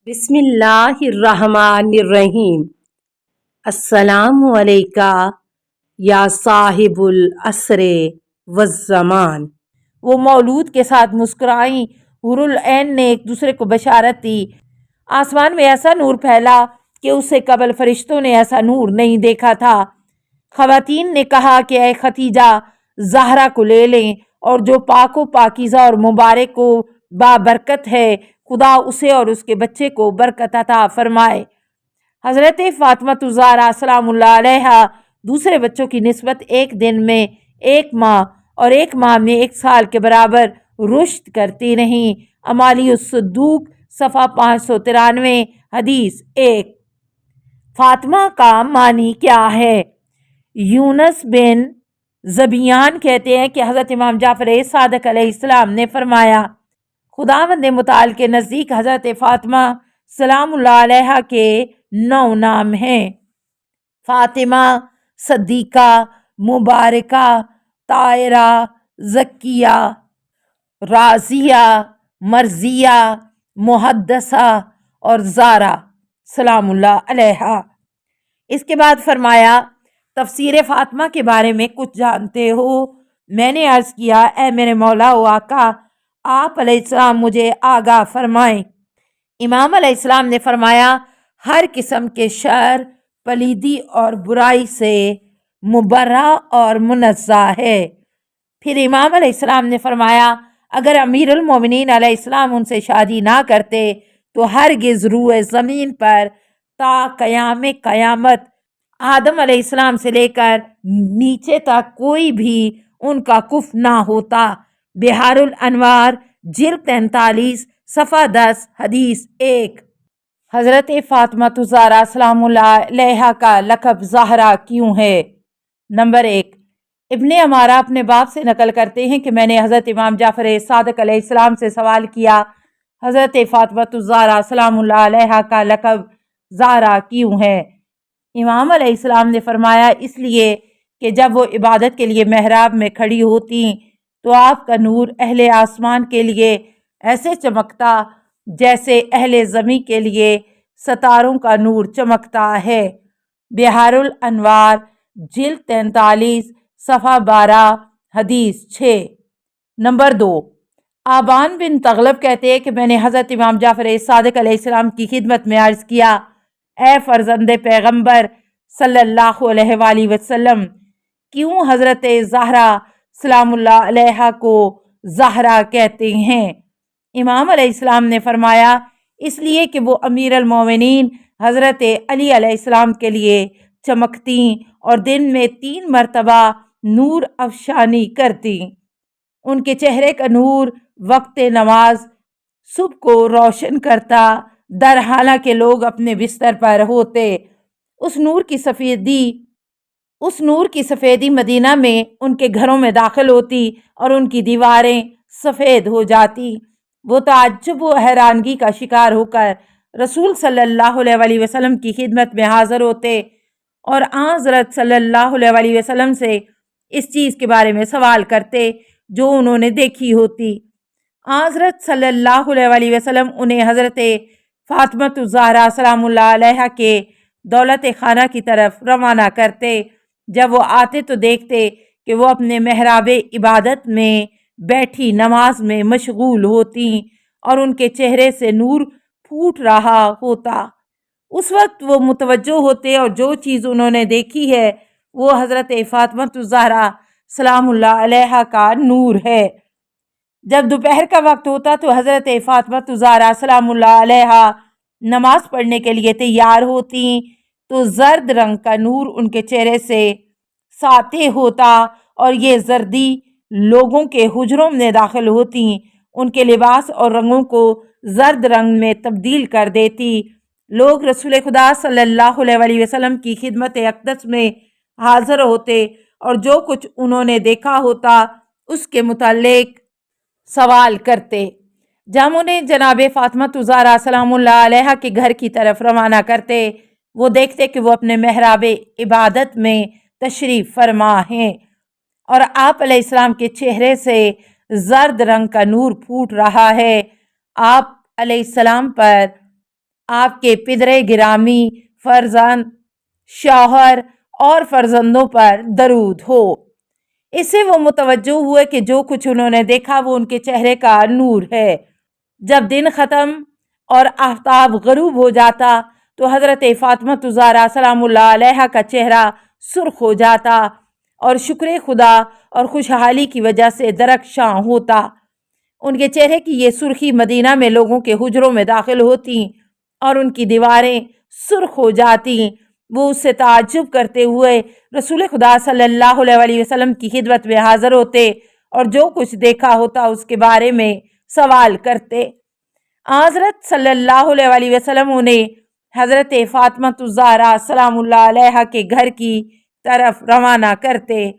بسم اللہ الرحمن الرحیم۔ السلام علیکہ یا صاحب العصر والزمان۔ وہ مولود کے ساتھ مسکرائیں۔ حور العین نے ایک دوسرے کو بشارت دی۔ آسمان میں ایسا نور پھیلا کہ اس سے قبل فرشتوں نے ایسا نور نہیں دیکھا تھا۔ خواتین نے کہا کہ اے ختیجہ، زہرا کو لے لیں، اور جو پاک و پاکیزہ اور مبارک و بابرکت ہے، خدا اسے اور اس کے بچے کو برکت عطا فرمائے۔ حضرت فاطمہ الزہرا سلام اللہ علیہا دوسرے بچوں کی نسبت ایک دن میں 1 ماہ اور 1 ماہ میں 1 سال کے برابر رشد کرتی رہیں۔ امالی الصدوق صفحہ 593 حدیث 1۔ فاطمہ کا معنی کیا ہے؟ یونس بن زبیان کہتے ہیں کہ حضرت امام جعفر صادق علیہ السلام نے فرمایا، خداوند متعال کے نزدیک حضرت فاطمہ سلام اللہ علیہا کے 9 نام ہیں: فاطمہ، صدیقہ، مبارکہ، طاہرہ، زکیہ، راضیہ، مرضیہ، محدثہ اور زہرا سلام اللہ علیہا۔ اس کے بعد فرمایا، تفسیر فاطمہ کے بارے میں کچھ جانتے ہو؟ میں نے عرض کیا، اے میرے مولا و آقا، آپ علیہ السلام مجھے آگاہ فرمائیں۔ امام علیہ السلام نے فرمایا، ہر قسم کے شر، پلیدی اور برائی سے مبرہ اور منزہ ہے۔ پھر امام علیہ السلام نے فرمایا، اگر امیر المومنین علیہ السلام ان سے شادی نہ کرتے تو ہرگز روئے زمین پر تا قیام قیامت آدم علیہ السلام سے لے کر نیچے تک کوئی بھی ان کا کف نہ ہوتا۔ بحار الانوار جلد 43 صفحہ 10 حدیث 1۔ حضرت فاطمہ الزہرا سلام اللہ علیہا کا لقب زہرا کیوں ہے؟ نمبر 1، ابن عمارہ اپنے باپ سے نقل کرتے ہیں کہ میں نے حضرت امام جعفر صادق علیہ السلام سے سوال کیا، حضرت فاطمہ الزہرا سلام اللہ علیہا کا لقب زہرا کیوں ہے؟ امام علیہ السلام نے فرمایا، اس لیے کہ جب وہ عبادت کے لیے محراب میں کھڑی ہوتی تو آپ کا نور اہل آسمان کے لیے ایسے چمکتا جیسے اہل زمین کے لیے ستاروں کا نور چمکتا ہے۔ بحار الانوار جلد 43 صفحہ 12 حدیث 6۔ نمبر 2، آبان بن تغلب کہتے ہیں کہ میں نے حضرت امام جعفر صادق علیہ السلام کی خدمت میں عرض کیا، اے فرزند پیغمبر صلی اللہ علیہ وآلہ وسلم، کیوں حضرت زہرا سلام اللہ علیہا کو زہرا کہتے ہیں؟ امام علیہ السلام نے فرمایا، اس لیے کہ وہ امیر المومنین حضرت علی علیہ السلام کے لیے چمکتی اور دن میں 3 مرتبہ نور افشانی کرتی۔ ان کے چہرے کا نور وقت نماز صبح کو روشن کرتا، در حالانکہ لوگ اپنے بستر پر ہوتے۔ اس نور کی سفیدی مدینہ میں ان کے گھروں میں داخل ہوتی اور ان کی دیواریں سفید ہو جاتی۔ وہ تعجب و حیرانگی کا شکار ہو کر رسول صلی اللہ علیہ وآلہ وسلم کی خدمت میں حاضر ہوتے اور آن حضرت صلی اللہ علیہ وآلہ وسلم سے اس چیز کے بارے میں سوال کرتے جو انہوں نے دیکھی ہوتی۔ آن حضرت صلی اللہ علیہ وآلہ وسلم انہیں حضرت فاطمہ الزہرا سلام اللہ علیہا کے دولت خانہ کی طرف روانہ کرتے۔ جب وہ آتے تو دیکھتے کہ وہ اپنے محراب عبادت میں بیٹھی نماز میں مشغول ہوتی اور ان کے چہرے سے نور پھوٹ رہا ہوتا۔ اس وقت وہ متوجہ ہوتے اور جو چیز انہوں نے دیکھی ہے وہ حضرت فاطمہ الزہرا سلام اللہ علیہا کا نور ہے۔ جب دوپہر کا وقت ہوتا تو حضرت فاطمہ الزہرا سلام اللہ علیہا نماز پڑھنے کے لیے تیار ہوتی تو زرد رنگ کا نور ان کے چہرے سے ساطع ہوتا اور یہ زردی لوگوں کے حجروں میں داخل ہوتی، ان کے لباس اور رنگوں کو زرد رنگ میں تبدیل کر دیتی۔ لوگ رسول خدا صلی اللہ علیہ وآلہ وسلم کی خدمت اقدس میں حاضر ہوتے اور جو کچھ انہوں نے دیکھا ہوتا اس کے متعلق سوال کرتے۔ جب انہیں جناب فاطمہ الزہرا سلام اللہ علیہا کے گھر کی طرف روانہ کرتے، وہ دیکھتے کہ وہ اپنے محراب عبادت میں تشریف فرما ہیں اور آپ علیہ السلام کے چہرے سے زرد رنگ کا نور پھوٹ رہا ہے۔ آپ علیہ السلام پر آپ کے پدرے گرامی، فرزند، شوہر اور فرزندوں پر درود ہو۔ اس سے وہ متوجہ ہوئے کہ جو کچھ انہوں نے دیکھا وہ ان کے چہرے کا نور ہے۔ جب دن ختم اور آفتاب غروب ہو جاتا تو حضرت فاطمہ الزہرا سلام اللہ علیہا کا چہرہ سرخ ہو جاتا اور شکر خدا اور خوشحالی کی وجہ سے درخشاں ہوتا۔ ان کے چہرے کی یہ سرخی مدینہ میں لوگوں کے حجروں میں داخل ہوتی اور ان کی دیواریں سرخ ہو جاتی۔ وہ اس سے تعجب کرتے ہوئے رسول خدا صلی اللہ علیہ وسلم کی خدمت میں حاضر ہوتے اور جو کچھ دیکھا ہوتا اس کے بارے میں سوال کرتے۔ حضرت صلی اللہ علیہ وسلم انہیں حضرت فاطمہ الزہرا سلام اللہ علیہا کے گھر کی طرف روانہ کرتے۔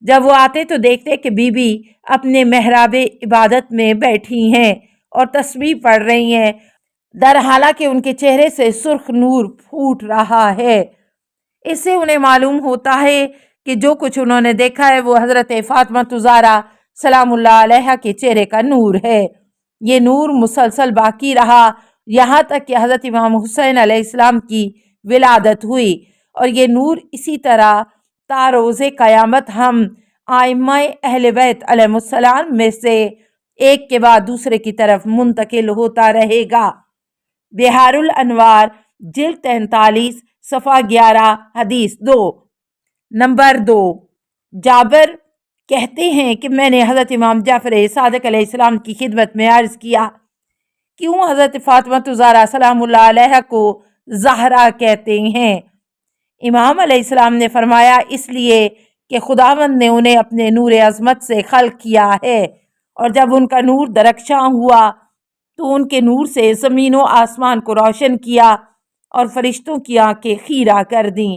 جب وہ آتے تو دیکھتے کہ بی بی اپنے محراب عبادت میں بیٹھی ہیں اور تسبیح پڑھ رہی ہیں، در حالانکہ ان کے چہرے سے سرخ نور پھوٹ رہا ہے۔ اس سے انہیں معلوم ہوتا ہے کہ جو کچھ انہوں نے دیکھا ہے وہ حضرت فاطمہ الزہرا سلام اللہ علیہا کے چہرے کا نور ہے۔ یہ نور مسلسل باقی رہا یہاں تک کہ حضرت امام حسین علیہ السلام کی ولادت ہوئی، اور یہ نور اسی طرح تا روز قیامت ہم ائمہ اہل بیت علیہ السلام میں سے ایک کے بعد دوسرے کی طرف منتقل ہوتا رہے گا۔ بحار الانوار جلد 43 صفحہ 11 حدیث 2۔ نمبر 2، جابر کہتے ہیں کہ میں نے حضرت امام جعفر صادق علیہ السلام کی خدمت میں عرض کیا، کیوں حضرت فاطمہ الزہرا سلام اللہ علیہا کو زہرا کہتے ہیں؟ امام علیہ السلام نے فرمایا، اس لیے کہ خداوند نے انہیں اپنے نور عظمت سے خلق کیا ہے، اور جب ان کا نور درخشاں ہوا تو ان کے نور سے زمین و آسمان کو روشن کیا اور فرشتوں کی آنکھیں خیرہ کر دیں۔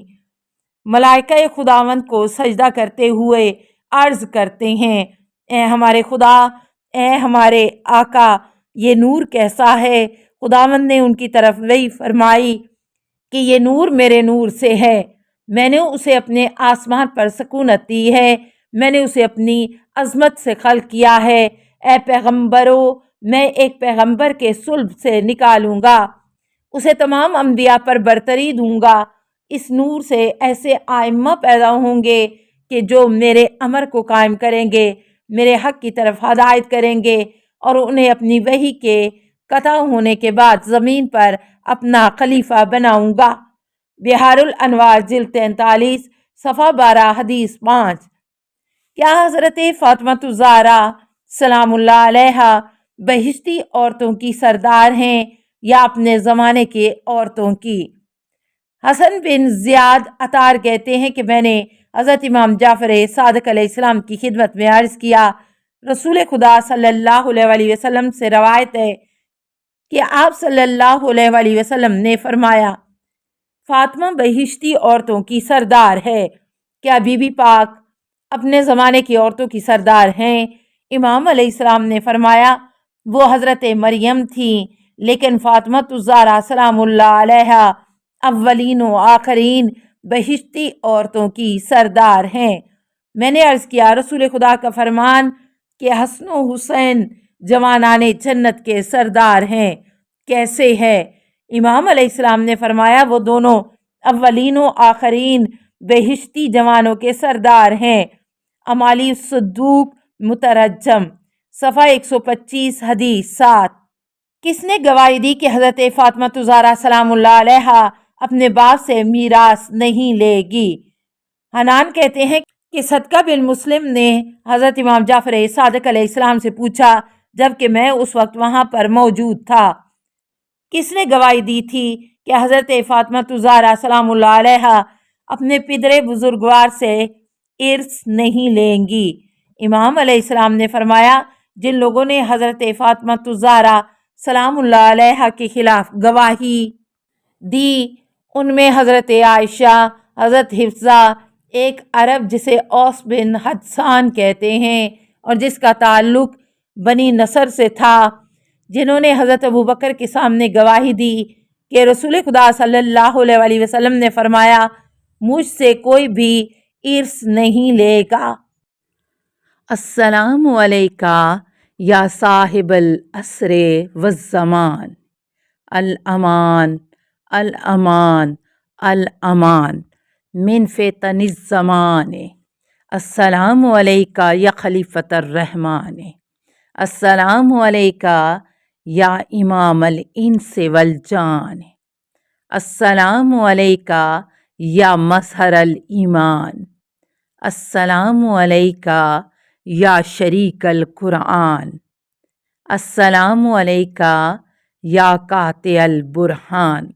ملائکہ خداوند کو سجدہ کرتے ہوئے عرض کرتے ہیں، اے ہمارے خدا، اے ہمارے آقا، یہ نور کیسا ہے؟ خداوند نے ان کی طرف وحی فرمائی کہ یہ نور میرے نور سے ہے، میں نے اسے اپنے آسمان پر سکونت دی ہے، میں نے اسے اپنی عظمت سے خلق کیا ہے۔ اے پیغمبرو، میں ایک پیغمبر کے صلب سے نکالوں گا، اسے تمام انبیاء پر برتری دوں گا۔ اس نور سے ایسے ائمہ پیدا ہوں گے کہ جو میرے امر کو قائم کریں گے، میرے حق کی طرف ہدایت کریں گے، اور انہیں اپنی وحی کے قطع ہونے کے بعد زمین پر اپنا خلیفہ بناؤں گا۔ بحار الانوار جلد 43 صفحہ 12 حدیث 5۔ کیا حضرت فاطمہ الزہرا سلام اللہ علیہا بہشتی عورتوں کی سردار ہیں یا اپنے زمانے کے عورتوں کی؟ حسن بن زیاد عطار کہتے ہیں کہ میں نے حضرت امام جعفر صادق علیہ السلام کی خدمت میں عرض کیا، رسول خدا صلی اللہ علیہ وسلم سے روایت ہے کہ آپ صلی اللہ علیہ وسلم نے فرمایا، فاطمہ بہشتی عورتوں کی سردار ہے۔ کیا بی بی پاک اپنے زمانے کی عورتوں کی سردار ہیں؟ امام علیہ السلام نے فرمایا، وہ حضرت مریم تھیں، لیکن فاطمہ الزہرا سلام اللہ علیہا اولین و آخرین بہشتی عورتوں کی سردار ہیں۔ میں نے عرض کیا، رسول خدا کا فرمان کہ حسن و حسین جوانان جنت کے سردار ہیں کیسے ہے؟ امام علیہ السلام نے فرمایا، وہ دونوں اولین و آخرین بہشتی جوانوں کے سردار ہیں۔ امالی الصدوق مترجم صفحہ 125 حدیث 7۔ کس نے گواہی دی کہ حضرت فاطمہ الزہرا سلام اللہ علیہا اپنے باپ سے میراث نہیں لے گی؟ حنان کہتے ہیں کہ صدقہ بن مسلم نے حضرت امام جعفر صادق علیہ السلام سے پوچھا، جبکہ میں اس وقت وہاں پر موجود تھا، کس نے گواہی دی تھی کہ حضرت فاطمہ الزہرا سلام اللہ علیہا اپنے پدر بزرگوار سے ارث نہیں لیں گی؟ امام علیہ السلام نے فرمایا، جن لوگوں نے حضرت فاطمہ الزہرا سلام اللہ علیہا کے خلاف گواہی دی ان میں حضرت عائشہ، حضرت حفصہ، ایک عرب جسے اوس بن حدثان کہتے ہیں اور جس کا تعلق بنی نصر سے تھا، جنہوں نے حضرت ابوبکر کے سامنے گواہی دی کہ رسول خدا صلی اللہ علیہ وسلم نے فرمایا، مجھ سے کوئی بھی ارث نہیں لے گا۔ السلام علیکہ یا صاحب العصر والزمان۔ الأمان الأمان الأمان من فتن الزمان السلام علیکہ یا خلیفۃ الرحمن السلام علیکہ یا امام الانس والجان السلام علیکہ یا مظہر الایمان السلام علیکہ یا شریک القرآن السلام علیکہ یا قاطع البرہان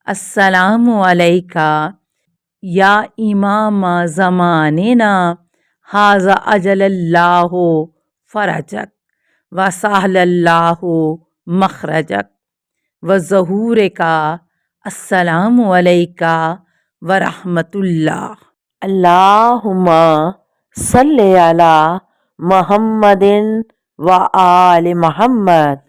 السلام علیکہ یا امام زماننا ھذا اجل اللہ فرجک وسہل اللہ مخرجک وظہور کا السلام علیکہ ورحمۃ اللہ اللہم صلی علی محمد و آل محمد